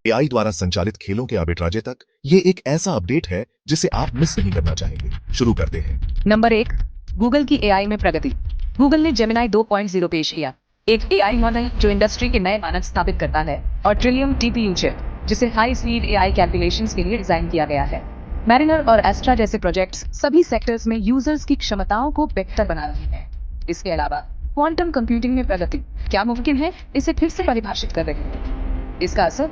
AI द्वारा संचालित खेलों के आर्बिट्राजे तक, ये एक ऐसा अपडेट है जिसे आप मिस नहीं करना चाहेंगे। शुरू करते हैं। नंबर 1, गूगल की एआई में प्रगति। गूगल ने जेमिनाई 2.0 पेश किया, एक एआई मॉडल जो इंडस्ट्री के नए मानक स्थापित करता है, और ट्रिलियम टीपीयू चिप, जिसे हाई स्पीड एआई कैलकुलेशंस के लिए डिजाइन किया गया है। मैरिनर और एस्ट्रा जैसे प्रोजेक्ट्स सभी सेक्टर्स में यूजर्स की क्षमताओं को बेहतर बना रहे हैं। इसके अलावा क्वांटम कंप्यूटिंग में प्रगति क्या मुमकिन है, इसे फिर से परिभाषित कर रहे हैं। इसका असर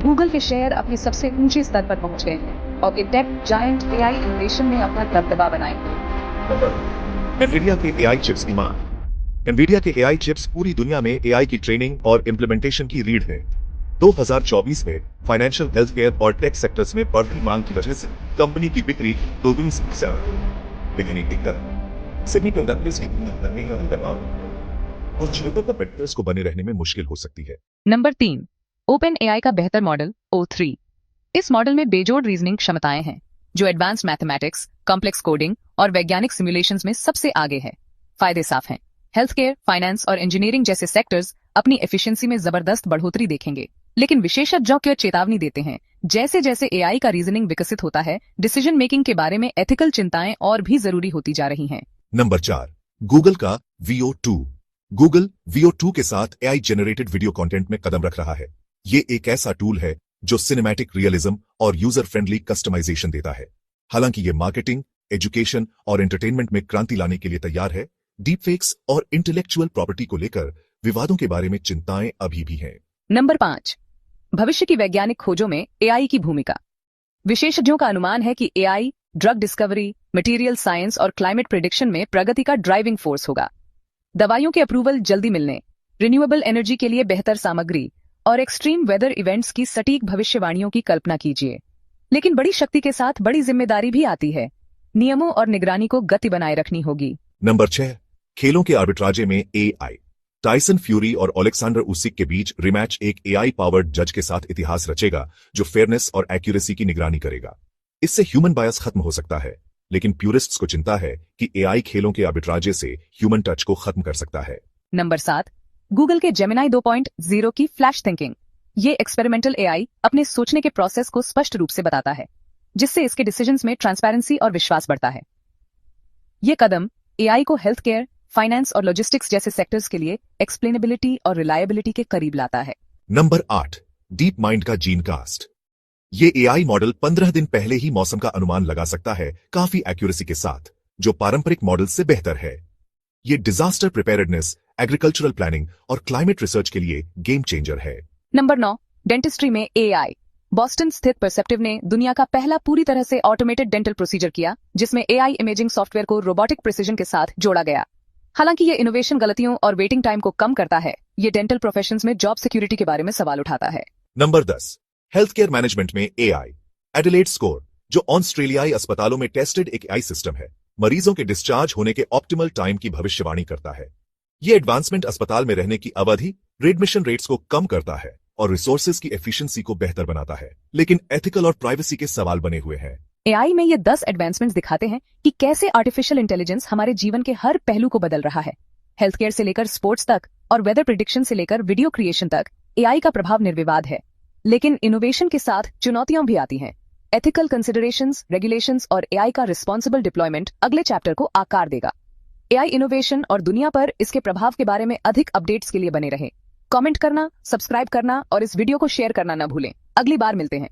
गूगल के शेयर अपने सबसे ऊंचे स्तर पर पहुंच गए हैं और ये टेक जायंट एआई इनोवेशन में अपना दबदबा बनाएंगे। एनवीडिया के एआई चिप्स की मांग। एनवीडिया के एआई चिप्स पूरी दुनिया में एआई की ट्रेनिंग और इम्प्लीमेंटेशन की रीढ़ है। 2024 में फाइनेंशियल, हेल्थ केयर और टेक सेक्टर्स में बढ़ती मांग की वजह से कंपनी की बिक्री दोगुनी से को बने रहने में मुश्किल हो सकती है। नंबर 3, ओपन एआई का बेहतर मॉडल O3। इस मॉडल में बेजोड़ रीजनिंग क्षमताएं हैं, जो एडवांस मैथमेटिक्स, कॉम्प्लेक्स कोडिंग और वैज्ञानिक सिमुलेशंस में सबसे आगे है। फायदे साफ हैं। हेल्थ केयर, फाइनेंस और इंजीनियरिंग जैसे सेक्टर्स अपनी एफिशिएंसी में जबरदस्त बढ़ोतरी देखेंगे, लेकिन विशेषज्ञों को चेतावनी देते हैं, जैसे जैसे एआई का रीजनिंग विकसित होता है, डिसीजन मेकिंग के बारे में एथिकल चिंताएं और भी जरूरी होती जा रही हैं। नंबर 4, गूगल का VO2। गूगल VO2 के साथ एआई जनरेटेड वीडियो कंटेंट में कदम रख रहा है। ये एक ऐसा टूल है जो सिनेमैटिक रियलिज्म और यूजर फ्रेंडली कस्टमाइजेशन देता है। हालांकि ये मार्केटिंग, एजुकेशन और एंटरटेनमेंट में क्रांति लाने के लिए तैयार है, डीपफेक्स और इंटेलेक्चुअल प्रॉपर्टी को लेकर विवादों के बारे में चिंताएं अभी भी हैं। नंबर 5, भविष्य की वैज्ञानिक खोजों में एआई की भूमिका। विशेषज्ञों का अनुमान है कि AI drug discovery, material science और क्लाइमेट प्रेडिक्शन में प्रगति का ड्राइविंग फोर्स होगा। दवाइयों के अप्रूवल जल्दी मिलने, रिन्यूएबल एनर्जी के लिए बेहतर सामग्री और एक्सट्रीम वेदर इवेंट्स की सटीक भविष्यवाणियों की कल्पना कीजिए। लेकिन बड़ी शक्ति के साथ बड़ी जिम्मेदारी भी आती है। नियमों और निगरानी को गति बनाए रखनी होगी। नंबर 6, खेलों के आर्बिट्राजे में एआई। टाइसन फ्यूरी और ओलेक्सेंडर उसिक के बीच रिमैच एक एआई पावर्ड जज के साथ इतिहास रचेगा, जो फेयरनेस और एक्यूरेसी की निगरानी करेगा। इससे ह्यूमन बायस खत्म हो सकता है, लेकिन प्यूरिस्ट्स को चिंता है कि एआई खेलों के आर्बिट्राजे से ह्यूमन टच को खत्म कर सकता है। नंबर 7, गूगल के जेमिनाई 2.0 की फ्लैश थिंकिंग। ये एक्सपेरिमेंटल एआई अपने सोचने के प्रोसेस को स्पष्ट रूप से बताता है, जिससे इसके डिसीजंस में ट्रांसपेरेंसी और विश्वास बढ़ता है। ये कदम एआई को हेल्थ केयर, फाइनेंस और लॉजिस्टिक्स जैसे सेक्टर्स के लिए एक्सप्लेनेबिलिटी और रिलायबिलिटी के करीब लाता है। नंबर 8, डीप माइंड का जीनकास्ट। ये एआई मॉडल 15 दिन पहले ही मौसम का अनुमान लगा सकता है, काफी एक्यूरेसी के साथ, जो पारंपरिक मॉडल से बेहतर है। ये डिजास्टर प्रिपेयर्डनेस, एग्रीकल्चरल प्लानिंग और क्लाइमेट रिसर्च के लिए गेम चेंजर है। नंबर 9, डेंटिस्ट्री में एआई। बॉस्टन स्थित परसेप्टिव ने दुनिया का पहला पूरी तरह से ऑटोमेटेड डेंटल प्रोसीजर किया, जिसमें एआई इमेजिंग सॉफ्टवेयर को रोबोटिक प्रिसीजन के साथ जोड़ा गया। हालांकि ये इनोवेशन गलतियों और वेटिंग टाइम को कम करता है, ये डेंटल प्रोफेशंस में जॉब सिक्योरिटी के बारे में सवाल उठाता है। नंबर 10, हेल्थ केयर मैनेजमेंट में एआई। एडिलेड स्कोर, जो ऑस्ट्रेलियाई अस्पतालों में टेस्टेड एक एआई सिस्टम है, मरीजों के डिस्चार्ज होने के ऑप्टिमल टाइम की भविष्यवाणी करता है। ये एडवांसमेंट अस्पताल में रहने की अवधि, रिएडमिशन रेट्स को कम करता है और रिसोर्सेज की एफिशिएंसी को बेहतर बनाता है, लेकिन एथिकल और प्राइवेसी के सवाल बने हुए हैं। एआई में ये 10 एडवांसमेंट्स दिखाते हैं कि कैसे आर्टिफिशियल इंटेलिजेंस हमारे जीवन के हर पहलू को बदल रहा है। हेल्थ केयर से लेकर स्पोर्ट्स तक और वेदर प्रिडिक्शन से लेकर वीडियो क्रिएशन तक एआई का प्रभाव निर्विवाद है, लेकिन इनोवेशन के साथ चुनौतियां भी आती हैं। एथिकल कंसिडरेशंस, रेगुलेशंस और एआई का रिस्पॉन्सिबल डिप्लॉयमेंट अगले चैप्टर को आकार देगा। एआई इनोवेशन और दुनिया पर इसके प्रभाव के बारे में अधिक अपडेट्स के लिए बने रहें। कमेंट करना, सब्सक्राइब करना और इस वीडियो को शेयर करना न भूलें। अगली बार मिलते हैं।